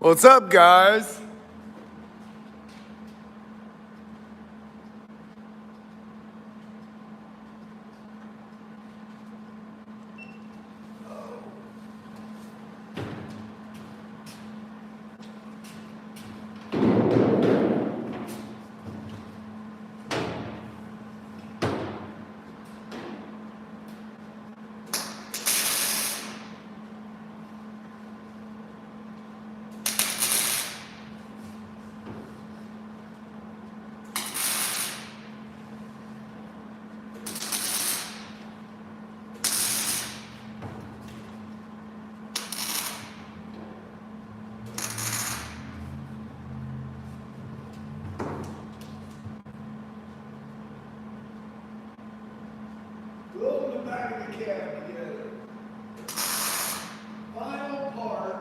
What's up, guys? Glue the back of the cab together. Final part.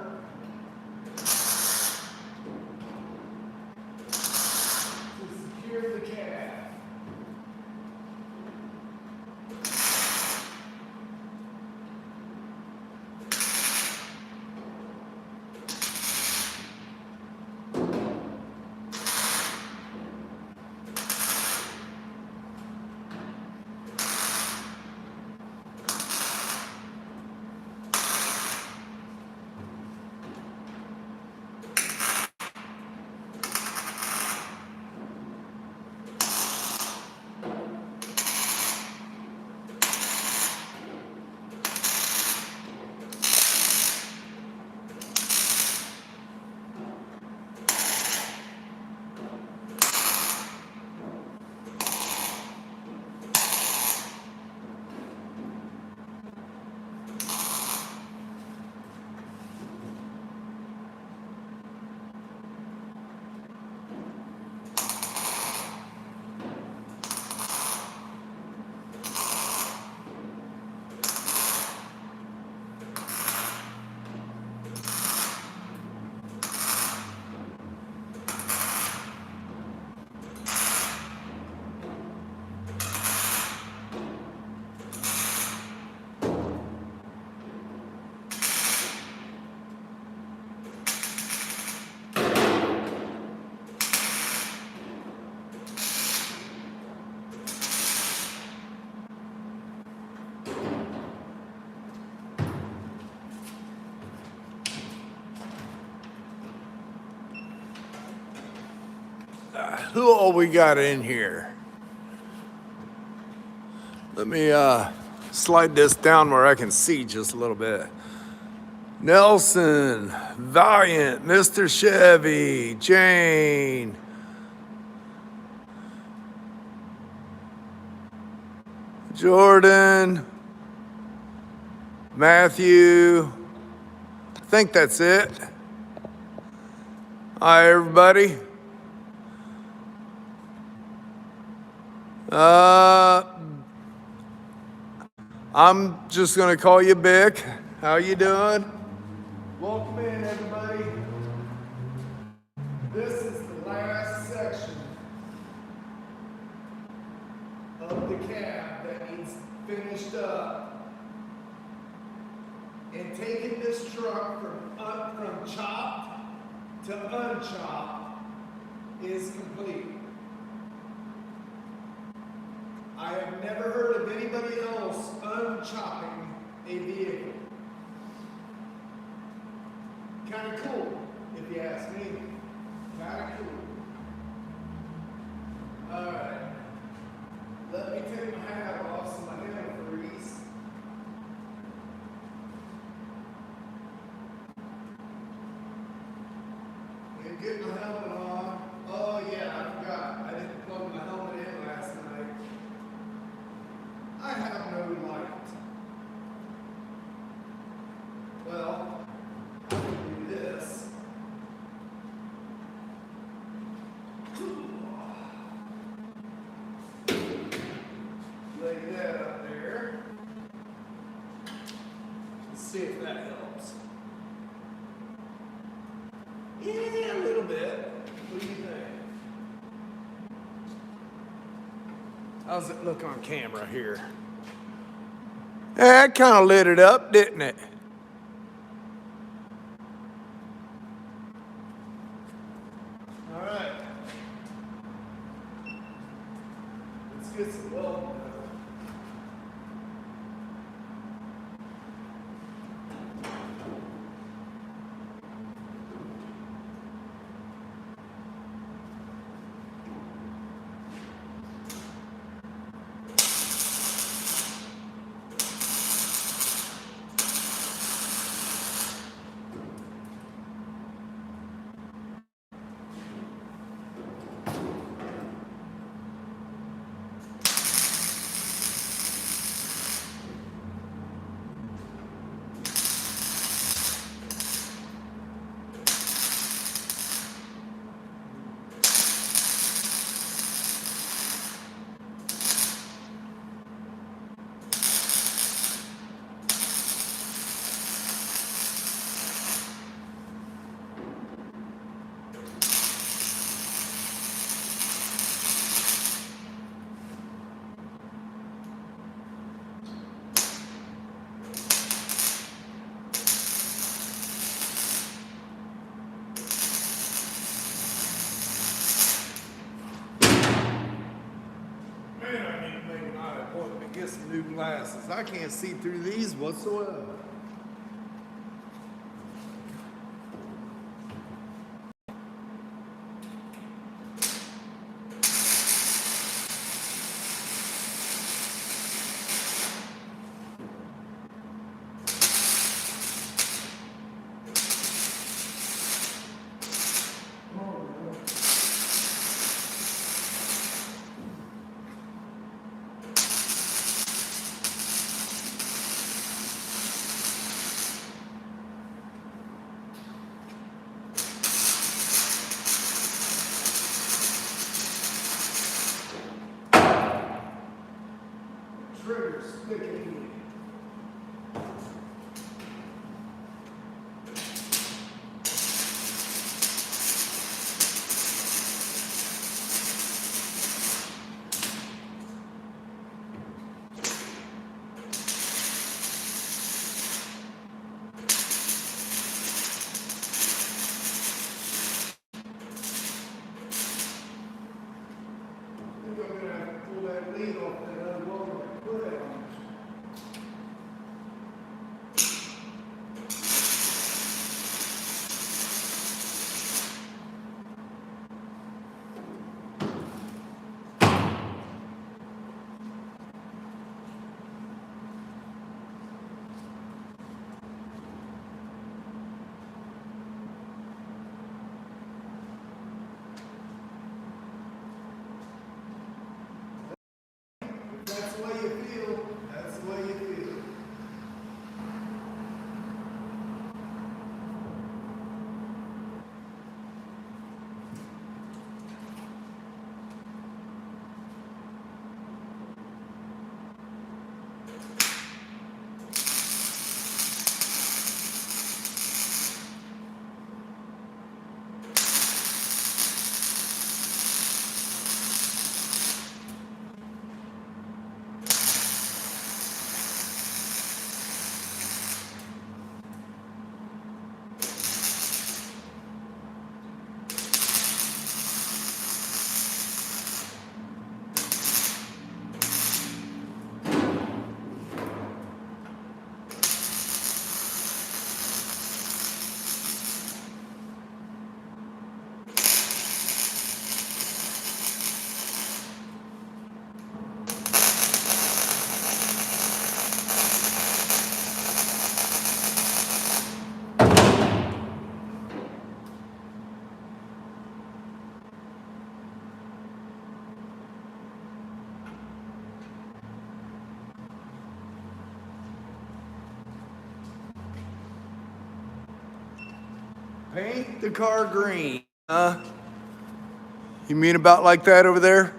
To secure the cab. Who all we got in here? Let me slide this down where I can see just a little bit. Nelson, Valiant, Mr. Chevy, Jane, Jordan, Matthew. I think that's it. Hi, everybody. I'm just gonna call you Bick. How you doing? Welcome in, everybody. This is the last section of the cab that needs finished up. And taking this truck from chopped to unchopped is complete. I have never heard of anybody else unchopping a vehicle. Kind of cool, if you ask me. Kind of cool. All right. Let me take my hat off so my hand will freeze. And get my helmet on. Oh yeah, I forgot. I didn't plug my helmet in last night. I have no light. Well, I can do this. Lay that up there. Let's see if that helps. Yeah, a little bit. What do you think? How's it look on camera here? That kind of lit it up, didn't it? get some welding done. Man, I need to make an eye appointment to get some new glasses. I can't see through these whatsoever. Trigger sticking. I'm gonna have to pull that lead off that other welder and put it on. That's the way you feel. That's the way you feel. Paint the car green. You mean about like that over there?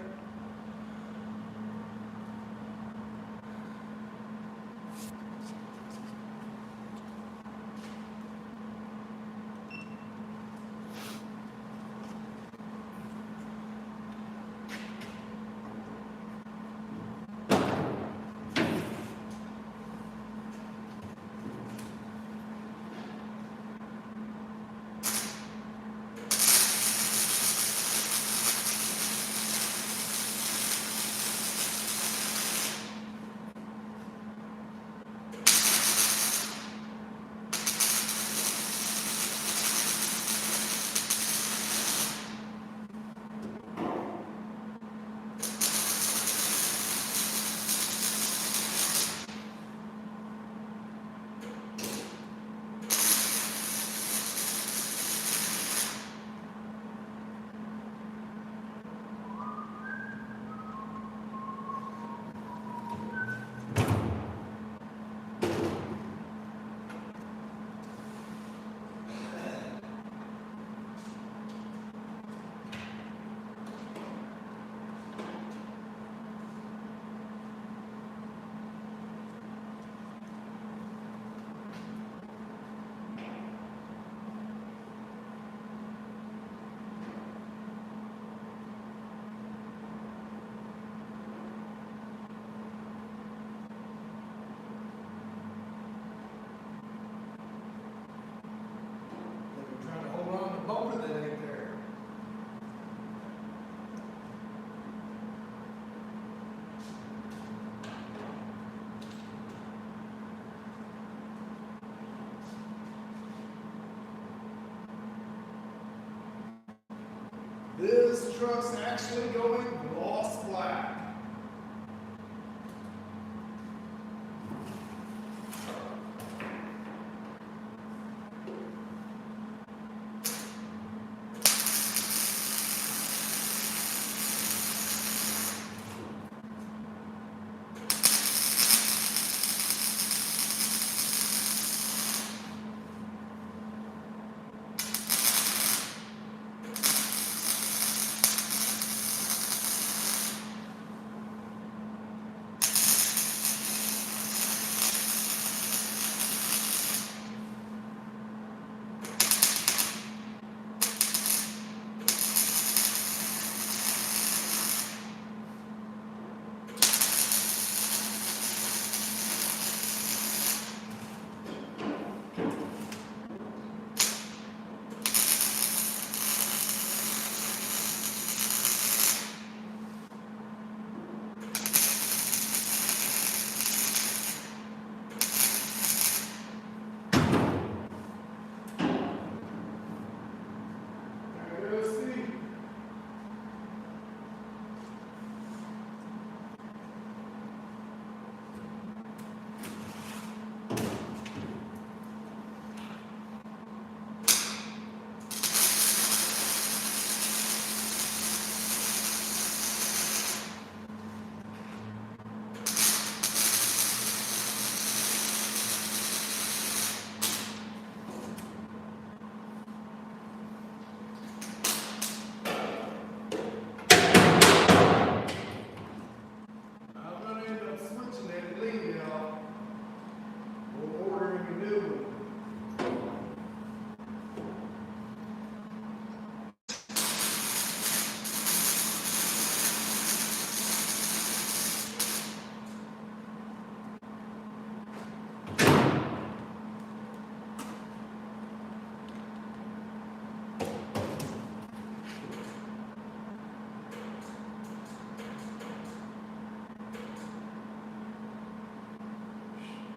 This truck's actually going gloss black.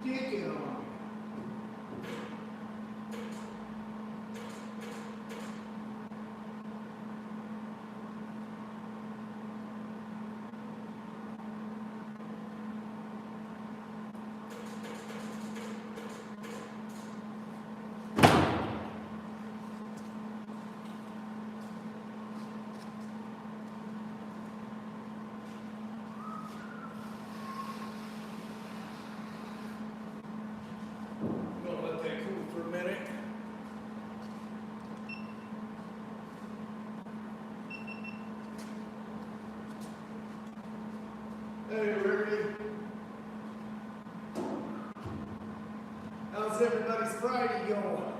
Sticking on me. Gonna let that cool for a minute. Hey, Ricky. How's everybody's Friday going?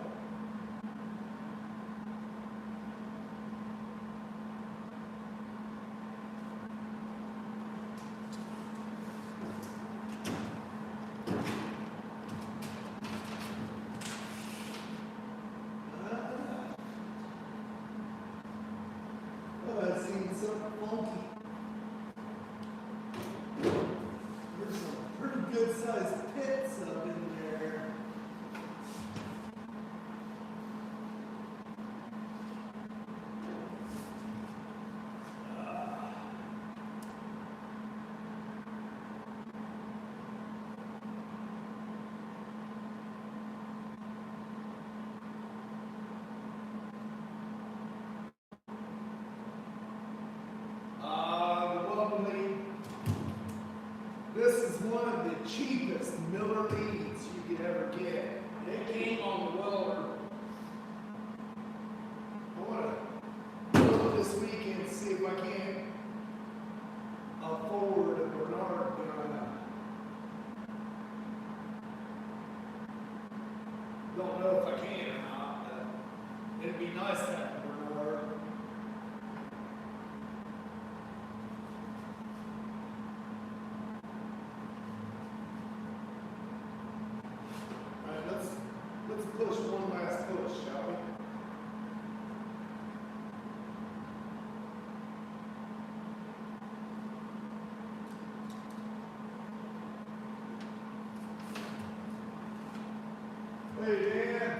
Oh, I've seen something funky. There's some pretty good sized pits up in there. Welding. This is one of the cheapest Miller leads you could ever get. It came on the Welder. I want to go this weekend and see if I can afford a Bernard gun. Don't know if I can or not, but it'd be nice to have a Bernard. Let's push one last push, shall we? Hey, Dan.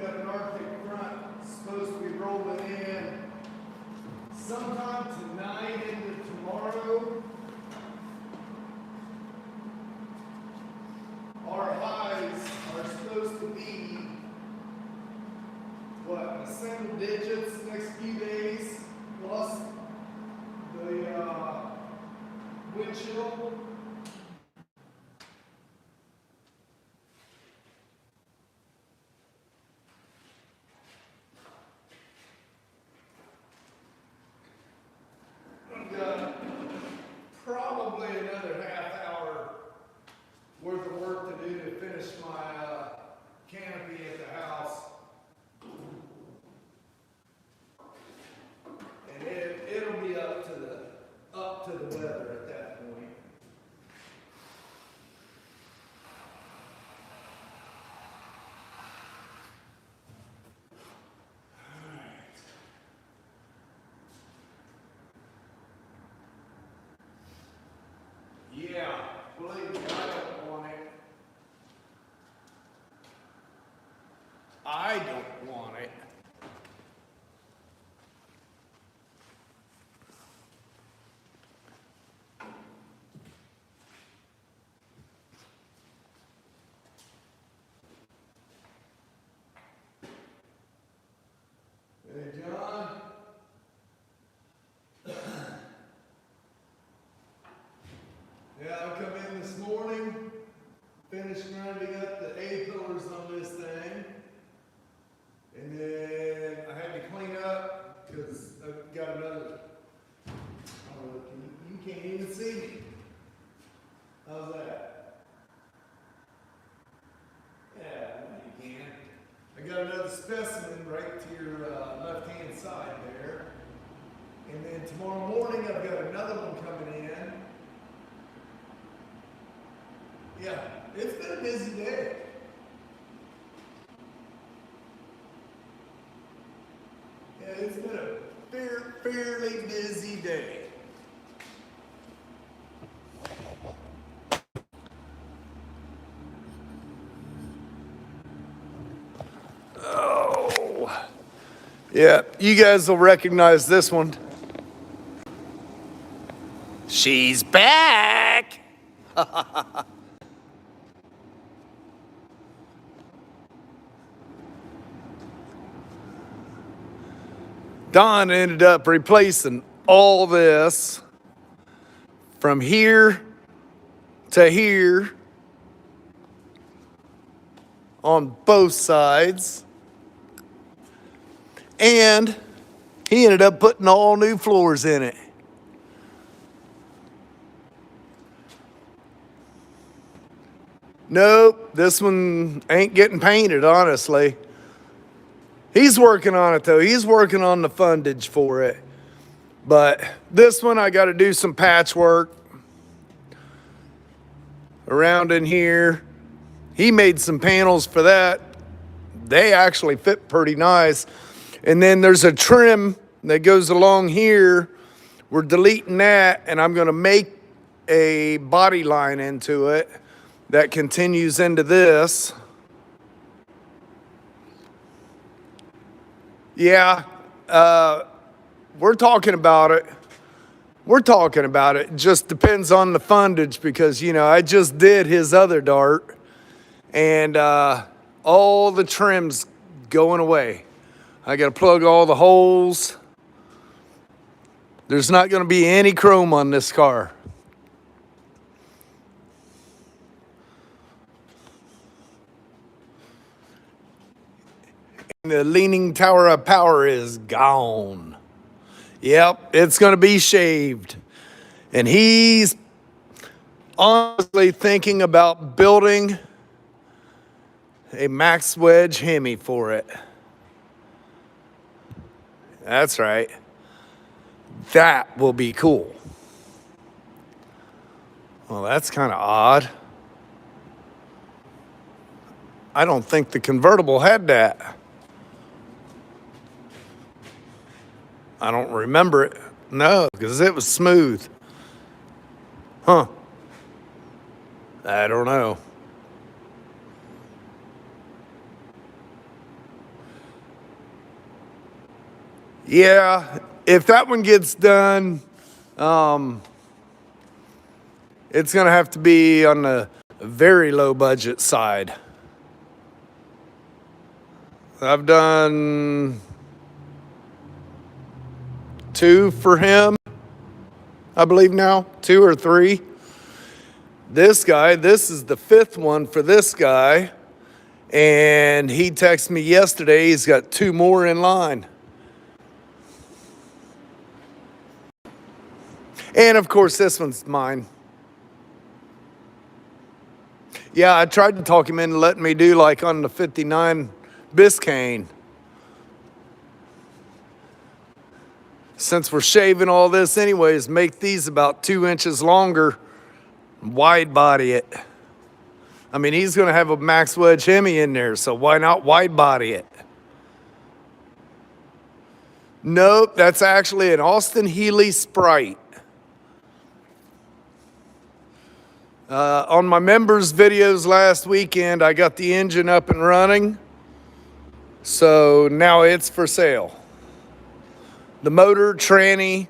got an Arctic front supposed to be rolling in sometime tonight into tomorrow. Our highs are supposed to be, what, single digits next few days, plus the wind chill. I've got probably another half hour worth of work to do to finish my canopy at the house. And it'll be up to the weather at that point. Alright. Yeah, believe me, I don't want it. I don't want it. Hey, John. Yeah, I come in this morning, finished grinding up the A-pillars on this thing, and then I had to clean up because I've got another. Oh, you can't even see me. How's that? Yeah, you can. I got another specimen right to your left-hand side there. And then tomorrow morning I've got another one coming in. Yeah, it's been a busy day. Yeah, it's been a fairly busy day. Oh, yeah, you guys will recognize this one. She's back. Don ended up replacing all this from here to here on both sides. And he ended up putting all new floors in it. Nope, this one ain't getting painted, honestly. He's working on it though. He's working on the fundage for it. But this one I got to do some patchwork around in here. He made some panels for that. They actually fit pretty nice. And then there's a trim that goes along here. We're deleting that, and I'm going to make a body line into it that continues into this. Yeah, we're talking about it. We're talking about it. It just depends on the fundage because, you know, I just did his other dart and all the trim's going away. I got to plug all the holes. There's not going to be any chrome on this car. And the leaning tower of power is gone. Yep, it's going to be shaved. And he's honestly thinking about building a max wedge Hemi for it. That's right. That will be cool. Well, that's kind of odd. I don't think the convertible had that. I don't remember it. No, because it was smooth. Huh. I don't know. Yeah, if that one gets done, it's gonna have to be on the very low budget side. I've done 2 for him, I believe now, 2 or 3. This guy, this is the 5th one for this guy. And he texted me yesterday, he's got 2 more in line. And of course, this one's mine. Yeah, I tried to talk him into letting me do like on the 59 Biscayne. Since we're shaving all this anyways, make these about 2 inches longer, wide body it. I mean, he's gonna have a max wedge Hemi in there, so why not wide body it? Nope, that's actually an Austin Healey Sprite. On my members videos last weekend, I got the engine up and running. So now it's for sale. The motor, tranny,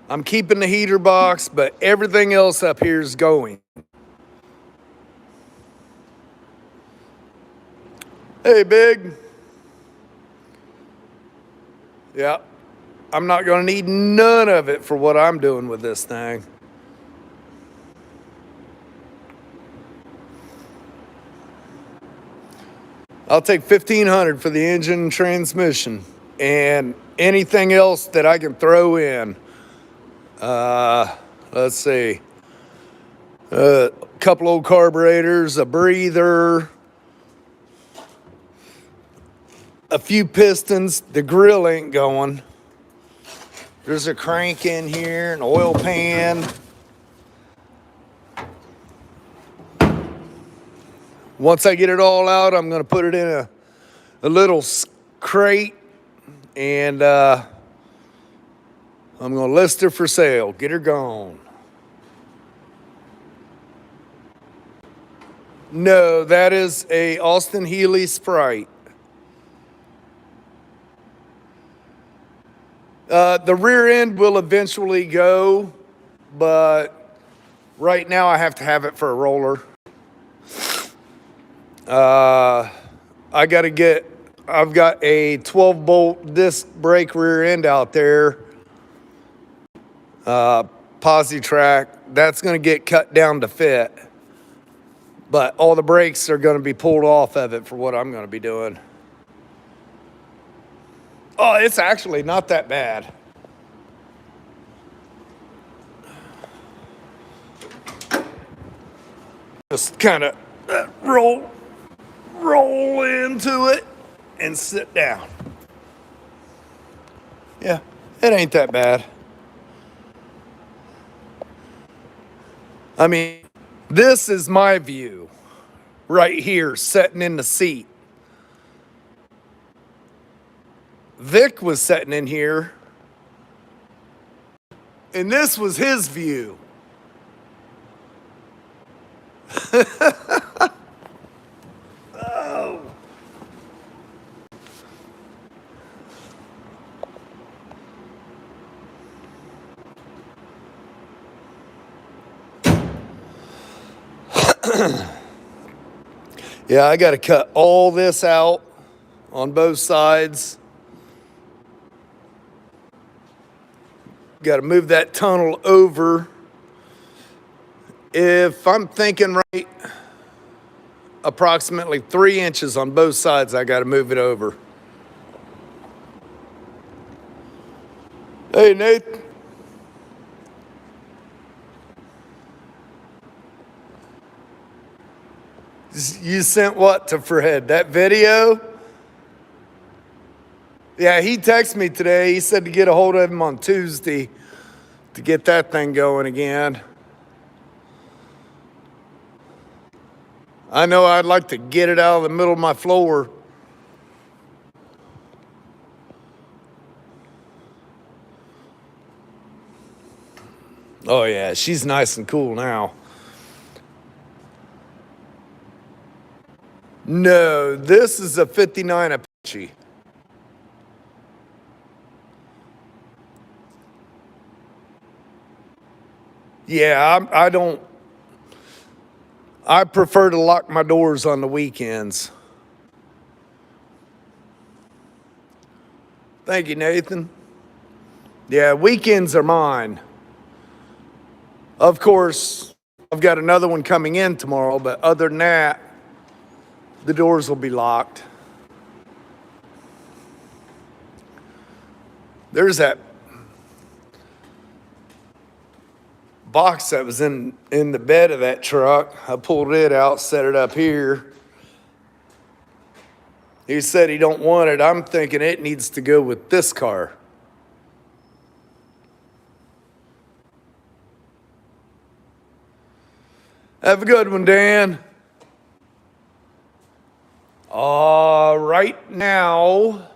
I'm keeping the heater box, but everything else up here is going. Hey, Big. Yeah, I'm not gonna need none of it for what I'm doing with this thing. I'll take $1,500 for the engine and transmission and anything else that I can throw in. Let's see. A couple old carburetors, a breather, a few pistons. The grill ain't going. There's a crank in here, an oil pan. Once I get it all out, I'm going to put it in a little crate, and I'm going to list her for sale. Get her gone. No, that is a Austin Healey Sprite. The rear end will eventually go, but right now I have to have it for a roller. I've got a 12-bolt disc brake rear end out there. Posi-track, that's going to get cut down to fit. But all the brakes are going to be pulled off of it for what I'm going to be doing. Oh, it's actually not that bad. Just kind of roll into it and sit down. Yeah, it ain't that bad. I mean, this is my view right here, sitting in the seat. Vic was sitting in here, and this was his view. Oh. Yeah, I got to cut all this out on both sides. Got to move that tunnel over. If I'm thinking right, approximately 3 inches on both sides, I got to move it over. Hey, Nate. You sent what to Fred? That video? Yeah, he texted me today. He said to get a hold of him on Tuesday to get that thing going again. I know I'd like to get it out of the middle of my floor. Oh yeah, she's nice and cool now. No, this is a 59 Apache. Yeah, I prefer to lock my doors on the weekends. Thank you, Nathan. Yeah, weekends are mine. Of course, I've got another one coming in tomorrow, but other than that, the doors will be locked. There's that box that was in the bed of that truck. I pulled it out, set it up here. He said he don't want it. I'm thinking it needs to go with this car. Have a good one, Dan. Right now,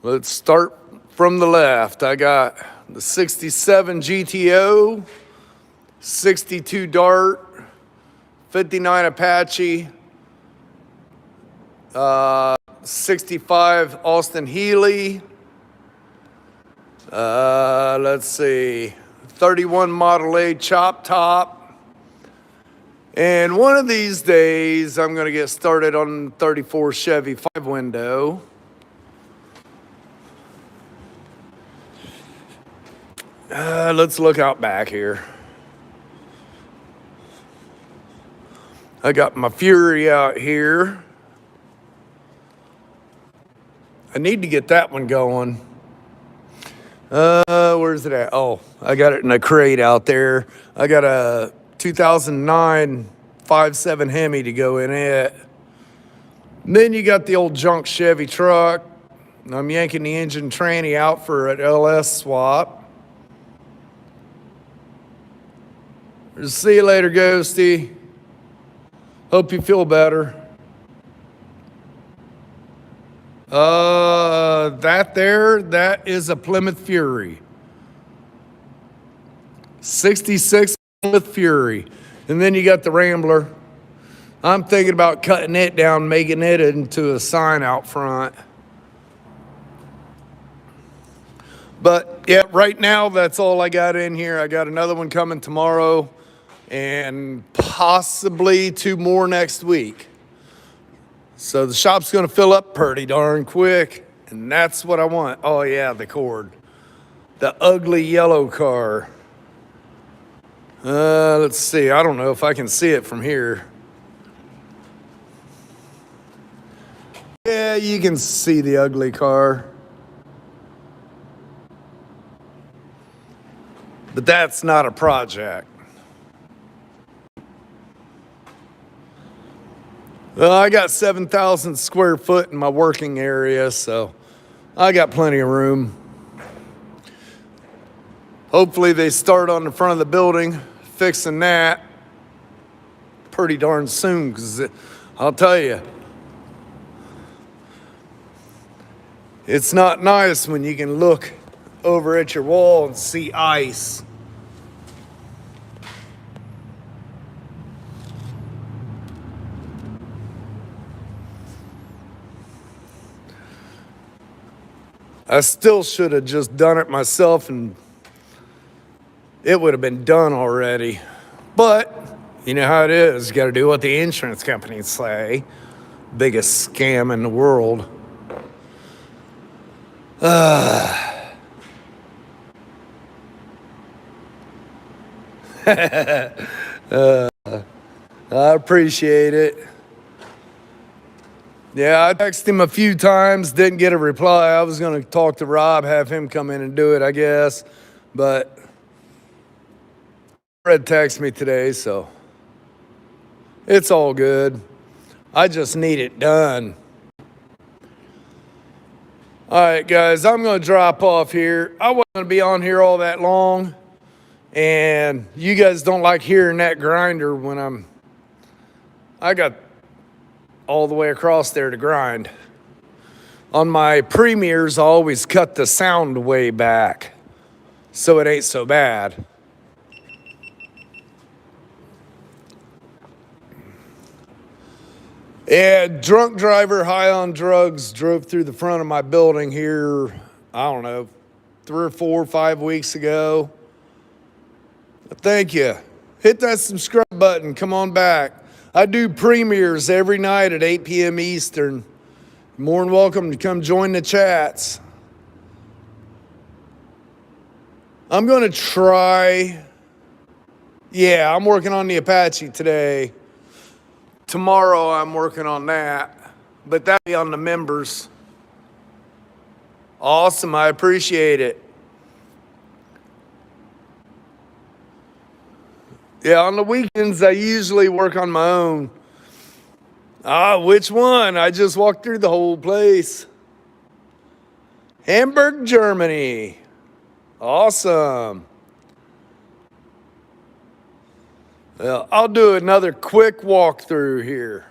let's start from the left. I got the 67 GTO, 62 Dart, 59 Apache, 65 Austin Healey, let's see, 31 Model A chop top. And one of these days, I'm going to get started on 34 Chevy 5-window. Let's look out back here. I got my Fury out here. I need to get that one going. Where's it at? Oh, I got it in a crate out there. I got a 2009 5.7 Hemi to go in it. And then you got the old junk Chevy truck. I'm yanking the engine tranny out for an LS swap. See you later, Ghosty. Hope you feel better. That is a Plymouth Fury. 66 Plymouth Fury. And then you got the Rambler. I'm thinking about cutting it down, making it into a sign out front. But yeah, right now that's all I got in here. I got another one coming tomorrow and possibly 2 more next week. So the shop's gonna fill up pretty darn quick, and that's what I want. Oh yeah, the cord. The ugly yellow car. Let's see, I don't know if I can see it from here. Yeah, you can see the ugly car. But that's not a project. Well, I got 7,000 square foot in my working area, so I got plenty of room. Hopefully they start on the front of the building, fixing that pretty darn soon, because I'll tell you, it's not nice when you can look over at your wall and see ice. I still should have just done it myself and it would have been done already. But you know how it is. You got to do what the insurance companies say. Biggest scam in the world. I appreciate it. Yeah, I texted him a few times, didn't get a reply. I was going to talk to Rob, have him come in and do it, I guess. But Fred texted me today, so it's all good. I just need it done. All right, guys, I'm going to drop off here. I wasn't going to be on here all that long. And you guys don't like hearing that grinder when I got all the way across there to grind. On my premieres, I always cut the sound way back, so it ain't so bad. Yeah, drunk driver, high on drugs, drove through the front of my building here, I don't know, 3 or 4 or 5 weeks ago. Thank you. Hit that subscribe button. Come on back. I do premieres every night at 8 p.m. Eastern. More than welcome to come join the chats. I'm going to try. Yeah, I'm working on the Apache today. Tomorrow I'm working on that. But that'll be on the members. Awesome. I appreciate it. Yeah, on the weekends, I usually work on my own. Which one? I just walked through the whole place. Hamburg, Germany. Awesome. Well, I'll do another quick walkthrough here.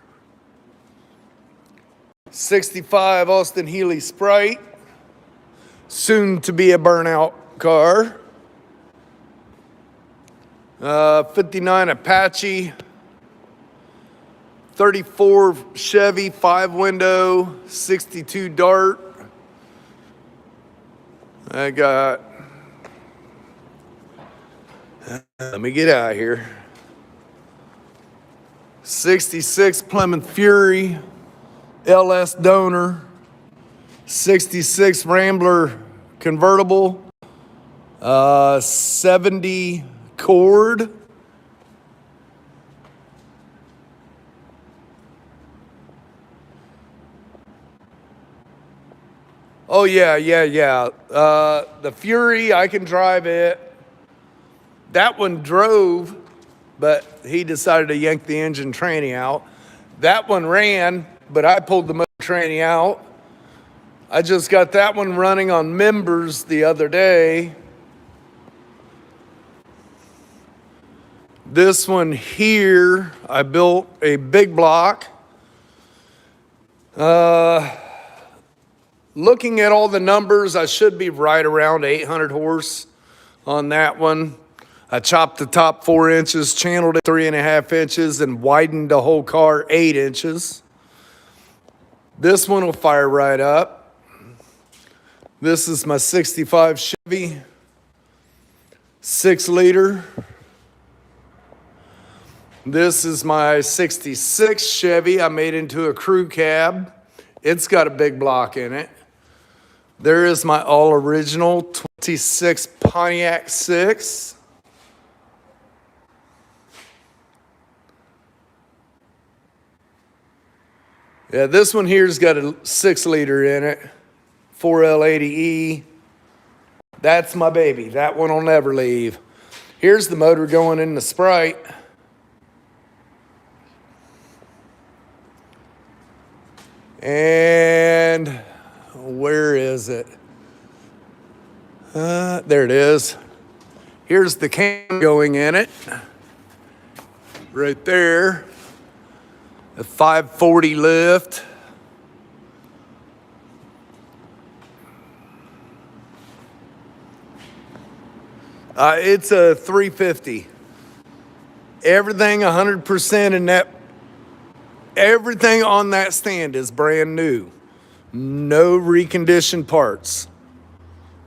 65 Austin Healey Sprite. Soon to be a burnout car. 59 Apache. 34 Chevy 5-window, 62 Dart. I got, let me get out of here. 66 Plymouth Fury, LS donor. 66 Rambler convertible. 70 Cord. Oh, yeah. The Fury, I can drive it. That one drove, but he decided to yank the engine tranny out. That one ran, but I pulled the motor tranny out. I just got that one running on members the other day. This one here, I built a big block. Looking at all the numbers, I should be right around 800 horse on that one. I chopped the top 4 inches, channeled it 3.5 inches, and widened the whole car 8 inches. This one will fire right up. This is my 65 Chevy, 6-liter. This is my 66 Chevy I made into a crew cab. It's got a big block in it. There is my all original 26 Pontiac 6. Yeah, this one here's got a 6-liter in it, 4L80E. That's my baby. That one will never leave. Here's the motor going in the Sprite. And where is it? There it is. Here's the cam going in it. Right there. A 540 lift. It's a 350. Everything 100% in that. Everything on that stand is brand new. No reconditioned parts.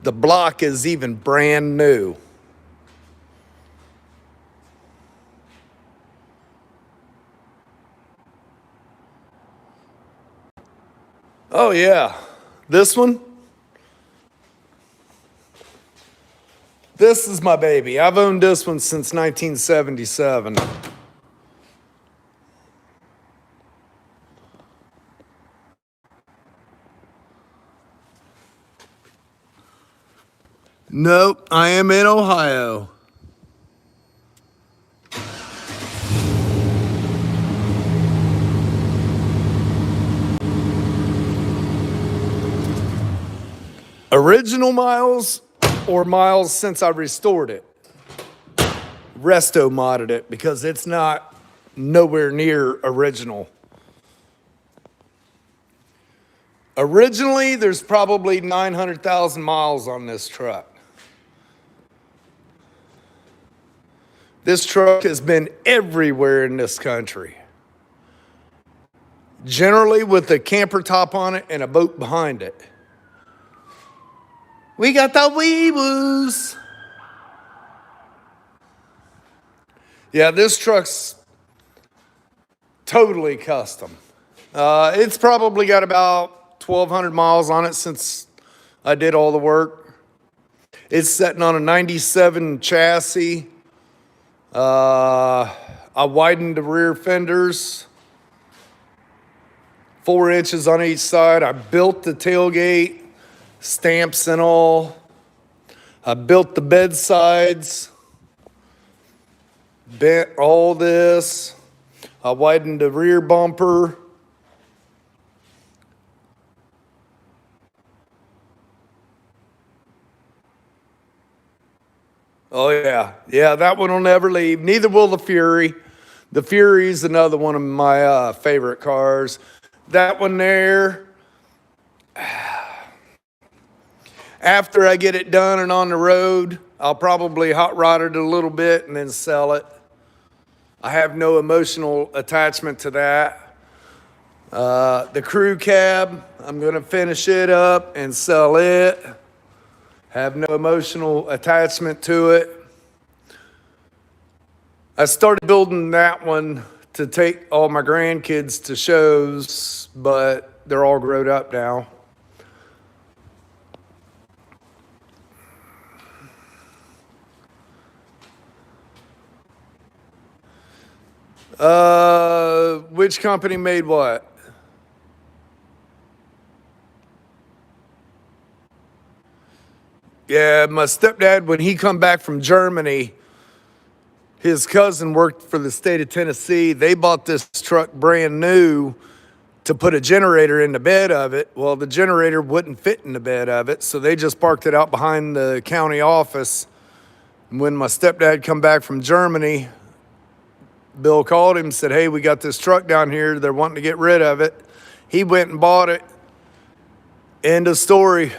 The block is even brand new. Oh yeah, this one. This is my baby. I've owned this one since 1977. Nope, I am in Ohio. Original miles or miles since I restored it. Resto modded it because it's not nowhere near original. Originally, there's probably 900,000 miles on this truck. This truck has been everywhere in this country. Generally with a camper top on it and a boat behind it. We got the wee-woos. Yeah, this truck's totally custom. It's probably got about 1,200 miles on it since I did all the work. It's sitting on a 97 chassis. I widened the rear fenders 4 inches on each side. I built the tailgate, stamps and all. I built the bed sides, bent all this. I widened the rear bumper. Oh yeah, yeah, that one will never leave. Neither will the Fury. The Fury's another one of my favorite cars. That one there, after I get it done and on the road, I'll probably hot rod it a little bit and then sell it. I have no emotional attachment to that. The crew cab, I'm gonna finish it up and sell it. Have no emotional attachment to it. I started building that one to take all my grandkids to shows, but they're all grown up now. Which company made what? Yeah, my stepdad, when he come back from Germany, his cousin worked for the state of Tennessee. They bought this truck brand new to put a generator in the bed of it. Well, the generator wouldn't fit in the bed of it, so they just parked it out behind the county office. And when my stepdad come back from Germany, Bill called him and said, hey, we got this truck down here. They're wanting to get rid of it. He went and bought it. End of story.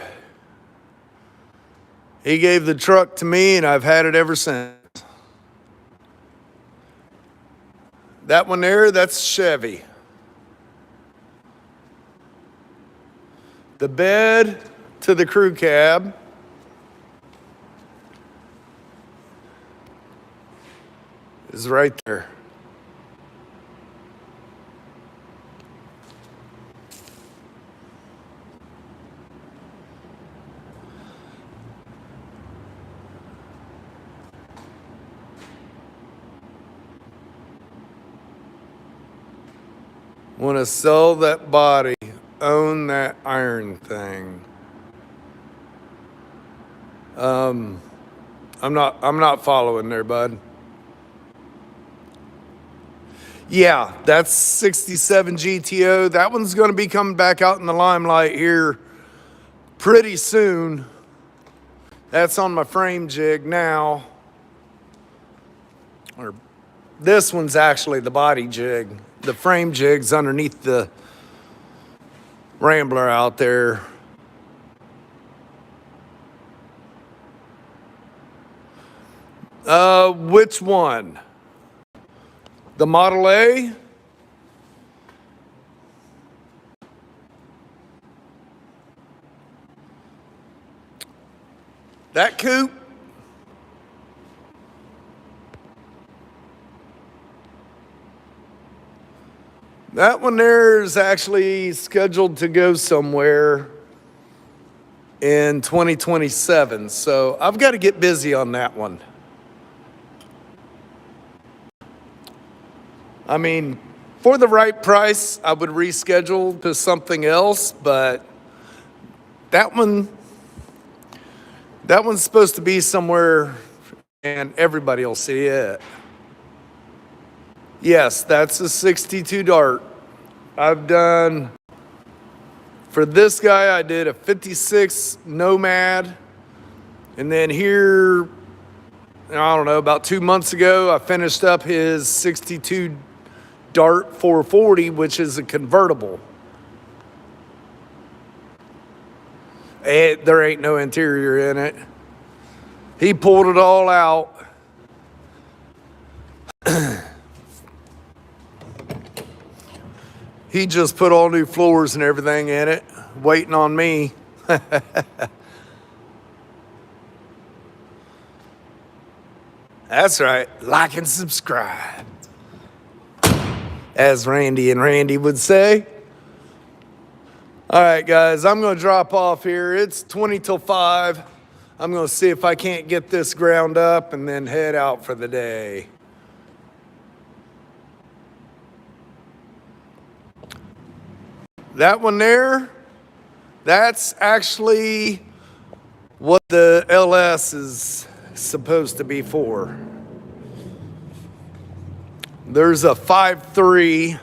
He gave the truck to me, and I've had it ever since. That one there, that's Chevy. The bed to the crew cab is right there. Want to sell that body, own that iron thing. I'm not following there, bud. Yeah, that's 67 GTO. That one's going to be coming back out in the limelight here pretty soon. That's on my frame jig now. Or this one's actually the body jig. The frame jig's underneath the Rambler out there. Which one? The Model A? That coupe? That one there is actually scheduled to go somewhere in 2027. So I've got to get busy on that one. I mean, for the right price, I would reschedule to something else, but that one's supposed to be somewhere and everybody will see it. Yes, that's a 62 Dart. I've done, for this guy, I did a 56 Nomad. And then here, I don't know, about 2 months ago, I finished up his 62 Dart 440, which is a convertible. There ain't no interior in it. He pulled it all out. He just put all new floors and everything in it, waiting on me. That's right. Like and subscribe. As Randy and Randy would say. All right, guys, I'm going to drop off here. It's 20 till 5. I'm going to see if I can't get this ground up and then head out for the day. That one there, that's actually what the LS is supposed to be for. There's a 5.3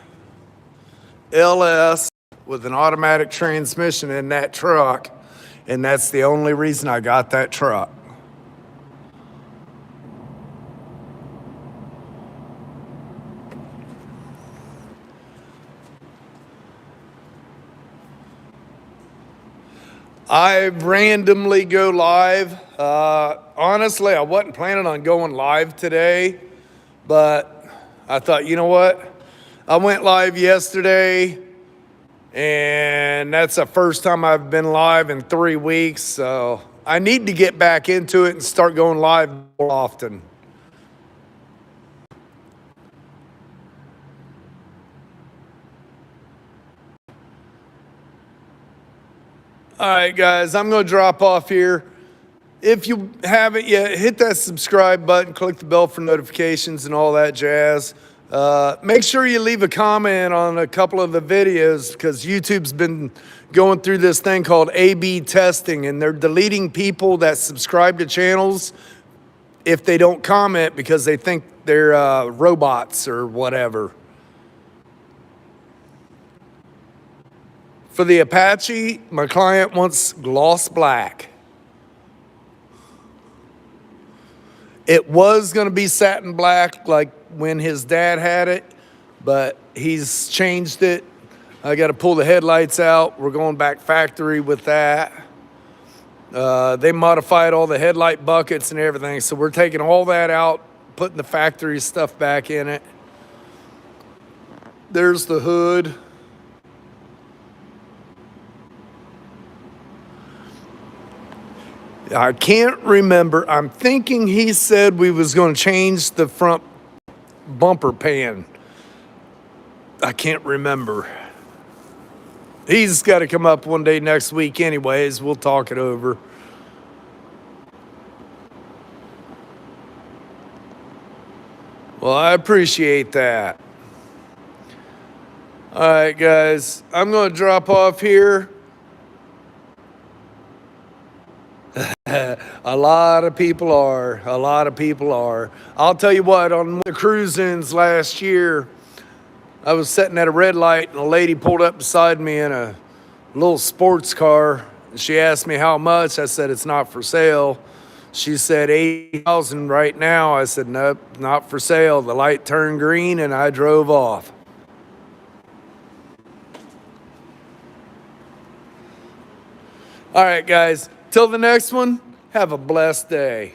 LS with an automatic transmission in that truck, and that's the only reason I got that truck. I randomly go live. Honestly, I wasn't planning on going live today, but I thought, you know what? I went live yesterday, and that's the first time I've been live in 3 weeks, so I need to get back into it and start going live more often. All right, guys, I'm going to drop off here. If you haven't yet, hit that subscribe button, click the bell for notifications and all that jazz. Make sure you leave a comment on a couple of the videos because YouTube's been going through this thing called A/B testing, and they're deleting people that subscribe to channels if they don't comment because they think they're robots or whatever. For the Apache, my client wants gloss black. It was going to be satin black like when his dad had it, but he's changed it. I got to pull the headlights out. We're going back factory with that. They modified all the headlight buckets and everything, so we're taking all that out, putting the factory stuff back in it. There's the hood. I can't remember. I'm thinking he said we was going to change the front bumper pan. I can't remember. He's got to come up one day next week anyways. We'll talk it over. Well, I appreciate that. All right, guys. I'm going to drop off here. A lot of people are. I'll tell you what, on the cruise-ins last year, I was sitting at a red light and a lady pulled up beside me in a little sports car. She asked me how much. I said, it's not for sale. She said, $80,000 right now. I said, nope, not for sale. The light turned green and I drove off. All right, guys. Till the next one, have a blessed day.